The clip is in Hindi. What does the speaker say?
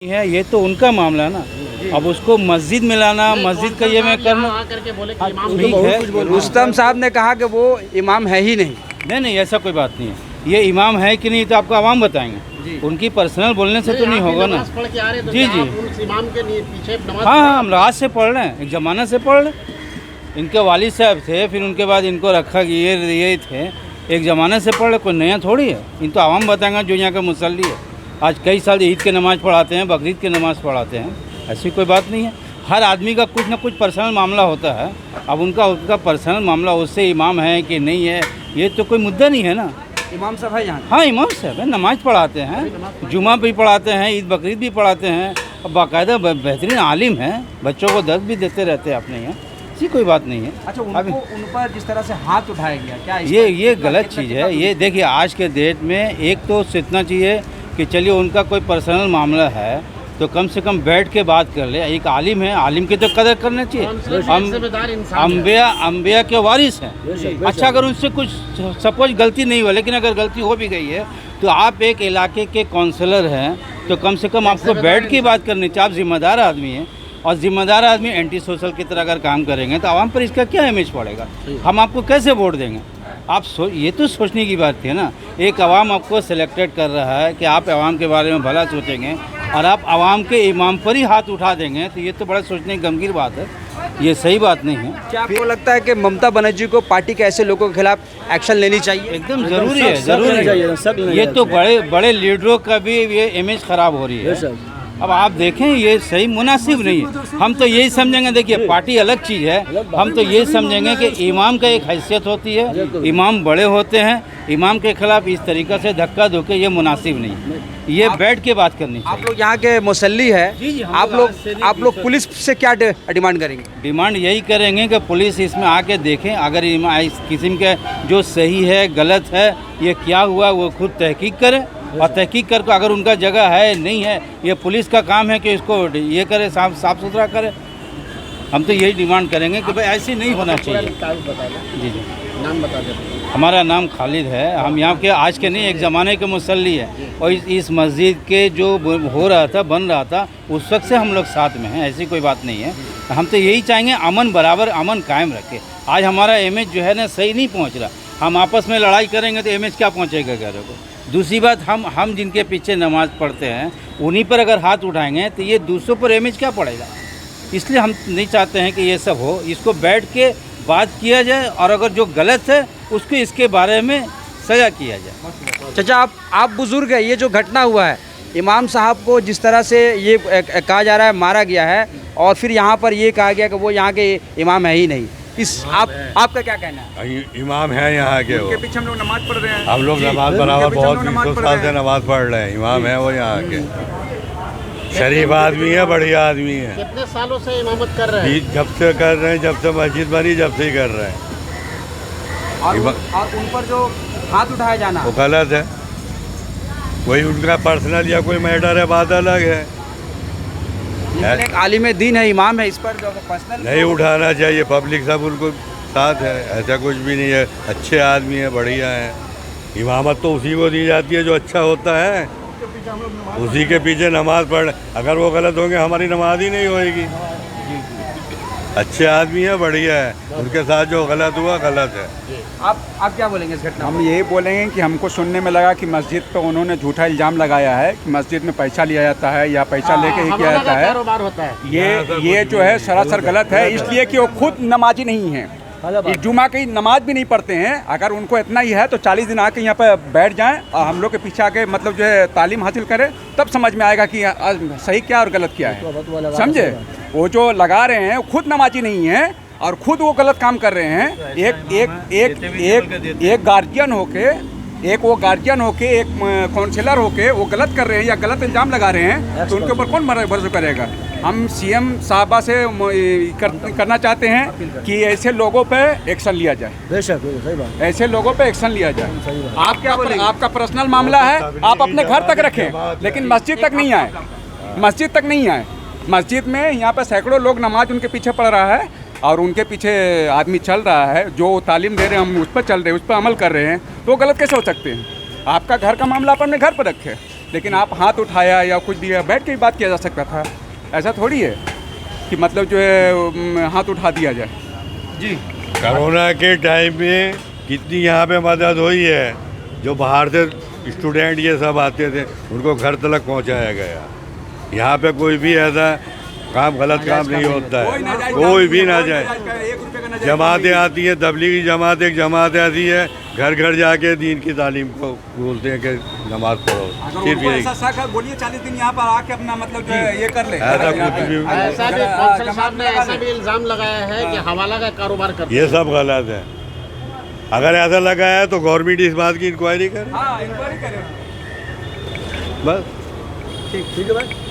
है ये तो उनका मामला है ना। अब उसको मस्जिद में लाना, मस्जिद का ये मैं करना ठीक है। रुस्तम साहब ने कहा कि वो इमाम है ही नहीं। नहीं, ऐसा कोई बात नहीं है। ये इमाम है कि नहीं तो आपको आवाम बताएंगे। उनकी पर्सनल बोलने से तो नहीं होगा ना। जी इमाम के पीछे हाँ, हम रात से पढ़ रहे हैं, एक ज़माना से पढ़ रहे हैं। इनके वालिद साहब थे, फिर उनके बाद इनको रखा कि ये थे, एक ज़माने से पढ़ रहे। कोई नया थोड़ी है। इन तो आवाम बताएंगे जो यहाँ का मुसल्ली है। आज कई साल ईद के नमाज़ पढ़ाते हैं, बकरीद की नमाज़ पढ़ाते हैं, ऐसी कोई बात नहीं है। हर आदमी का कुछ ना कुछ पर्सनल मामला होता है। अब उनका पर्सनल मामला, उससे इमाम है कि नहीं है, ये तो कोई मुद्दा नहीं है ना। इमाम साहब है यहाँ? हाँ, इमाम साहब है, नमाज़ पढ़ाते हैं, जुमा भी पढ़ाते हैं, ईद बकरीद भी पढ़ाते हैं, और बाकायदा बेहतरीन आलिम है। बच्चों को दर्द भी देते रहते हैं अपने यहाँ, ऐसी कोई बात नहीं है। अच्छा, उन पर जिस तरह से हाथ उठाया गया, क्या ये गलत चीज़ है। ये देखिए, आज के डेट में एक तो सोचना चाहिए कि चलिए उनका कोई पर्सनल मामला है तो कम से कम बैठ के बात कर ले। एक आलिम है, आलिम की तो कदर करना चाहिए। अम्बिया के वारिस हैं। अच्छा, अगर उनसे कुछ सपोज गलती नहीं हुआ, लेकिन अगर गलती हो भी गई है तो आप एक इलाके के काउंसलर हैं, तो कम से कम आपको बैठ के बात करनी चाहिए। आप जिम्मेदार आदमी हैं, और जिम्मेदार आदमी एंटी सोशल की तरह अगर काम करेंगे तो आवाम पर इसका क्या इमेज पड़ेगा? हम आपको कैसे वोट देंगे? आप ये तो सोचने की बात थी ना। एक आवाम आपको सिलेक्टेड कर रहा है कि आप आवाम के बारे में भला सोचेंगे, और आप आवाम के इमाम पर ही हाथ उठा देंगे, तो ये तो बड़ा सोचने की गंभीर बात है। ये सही बात नहीं है। क्या आपको लगता है कि ममता बनर्जी को पार्टी के ऐसे लोगों के खिलाफ एक्शन लेनी चाहिए? एकदम जरूरी है। ये तो बड़े लीडरों का भी ये इमेज खराब हो रही है। अब आप देखें, ये सही मुनासिब नहीं है। हम तो यही समझेंगे, देखिए पार्टी अलग चीज़ है, हम तो ये समझेंगे कि इमाम का एक हैसियत होती है, इमाम बड़े होते हैं, इमाम के खिलाफ इस तरीक़े से धक्का धोके ये मुनासिब नहीं है। ये बैठ के बात करनी चाहिए। आप लोग यहाँ के मुसल्ली है, आप लोग पुलिस से क्या डिमांड करेंगे? डिमांड यही करेंगे कि पुलिस इसमें आके देखें, अगर इस किस्म के जो सही है गलत है, ये क्या हुआ, वो खुद तहकीक करें, और तहकीक करके अगर उनका जगह है नहीं है, ये पुलिस का काम है कि इसको ये करे, साफ सुथरा करे। हम तो यही डिमांड करेंगे कि भाई ऐसे नहीं होना चाहिए। जी, नाम बता दें। हमारा नाम खालिद है। हम यहाँ के आज के नहीं, एक ज़माने के मुसल्ली है, और इस मस्जिद के जो हो रहा था, बन रहा था, उस वक्त से हम लोग साथ में हैं, ऐसी कोई बात नहीं है। हम तो यही चाहेंगे अमन बराबर अमन कायम रखे। आज हमारा इमेज जो है ना सही नहीं पहुँच रहा। हम आपस में लड़ाई करेंगे तो इमेज क्या पहुँचेगा घरों को? दूसरी बात, हम जिनके पीछे नमाज़ पढ़ते हैं उन्हीं पर अगर हाथ उठाएंगे तो ये दूसरों पर इमेज क्या पड़ेगा? इसलिए हम नहीं चाहते हैं कि ये सब हो। इसको बैठ के बात किया जाए, और अगर जो गलत है उसको इसके बारे में सजा किया जाए। चाचा, आप बुजुर्ग है, ये जो घटना हुआ है, इमाम साहब को जिस तरह से ये कहा जा रहा है मारा गया है, और फिर यहाँ पर ये कहा गया कि वो यहाँ के इमाम है ही नहीं, आपका क्या कहना है? इमाम है यहाँ के, उनके पीछे हम लोग नमाज पढ़ रहे हैं। हम लोग नमाज बराबर बहुत 20 साल से नमाज पढ़ रहे हैं। इमाम है वो यहाँ के, शरीफ आदमी है, बढ़िया आदमी है। कितने सालों से इमामत कर रहे हैं? जब से कर रहे हैं, जब से मस्जिद बनी, जब से ही कर रहे हैं। और उन पर जो हाथ उठाया जाना वो गलत है। कोई उनका पर्सनल या कोई मैटर है, बात अलग है। एक आलिम दीन है, इमाम है, इस पर पर्सनल नहीं उठाना चाहिए। पब्लिक सब उनको साथ है, ऐसा कुछ भी नहीं है। अच्छे आदमी है, बढ़िया है। इमामत तो उसी को दी जाती है जो अच्छा होता है, उसी के पीछे नमाज पढ़। अगर वो गलत होंगे हमारी नमाज ही नहीं होएगी। अच्छे आदमी है, बढ़िया है। उनके साथ जो गलत हुआ गलत है। आप क्या बोलेंगे इस घटना? हम यही बोलेंगे कि हमको सुनने में लगा कि मस्जिद पर उन्होंने झूठा इल्ज़ाम लगाया है कि मस्जिद में पैसा लिया जाता है या पैसा लेके ही किया जाता है। कारोबार होता है। ये जो है सरासर गलत है, इसलिए कि वो खुद नमाजी नहीं है, जुमा की नमाज भी नहीं पढ़ते हैं। अगर उनको इतना ही है तो 40 दिन आके यहाँ पर बैठ जाएं और हम लोग के पीछे आके मतलब जो है तालीम हासिल करें, तब समझ में आएगा कि सही क्या और गलत क्या है। समझे? वो जो लगा रहे हैं वो खुद नमाजी नहीं है, और खुद वो गलत काम कर रहे हैं। एक गार्जियन होके एक काउंसलर होके वो गलत कर रहे हैं या गलत इल्ज़ाम लगा रहे हैं, तो उनके ऊपर कौन भरोसा करेगा? हम सीएम साहबा से करना चाहते हैं कि ऐसे लोगों पे एक्शन लिया जाए। बेशक, सही बात। ऐसे लोगों पे एक्शन लिया जाए। आप क्या बोलेंगे? आपका पर्सनल मामला है, आप अपने घर तक रखें, लेकिन मस्जिद तक नहीं आए। मस्जिद तक नहीं आए। मस्जिद में यहाँ पर सैकड़ों लोग नमाज उनके पीछे पढ़ रहा है, और उनके पीछे आदमी चल रहा है, जो तालीम दे रहे हैं हम उस पर चल रहे हैं, उस पर अमल कर रहे हैं, तो गलत कैसे हो सकते हैं? आपका घर का मामला आप अपने घर पर रखें। लेकिन आप हाथ उठाया या कुछ भी बैठ के भी बात किया जा सकता था। ऐसा थोड़ी है कि मतलब जो है हाथ उठा दिया जाए। जी कोरोना के टाइम में कितनी यहाँ पे मदद हुई है। जो बाहर से स्टूडेंट ये सब आते थे उनको घर तक पहुँचाया गया। यहाँ पे कोई भी ऐसा काम गलत काम नहीं होता है, कोई भी ना जाए। जमातें आती हैं, तबलीगी जमात एक जमात ऐसी है घर घर जाके दीन की तालीम को बोलते हैं कि नमाज पढ़ो। सिर्फ यही, बोलिए 40 दिन यहाँ पर आके अपना मतलब जो है ये कर ले। ऐसा कुछ भी ऐसा भी कौंसल साहब ने ऐसा भी इल्जाम लगाया है कि हवाला का कारोबार करते हैं। ये सब गलत है। अगर ऐसा लगा है तो गवर्नमेंट इस बात की इंक्वायरी करे। हाँ, इंक्वायरी करें। बस ठीक है भाई।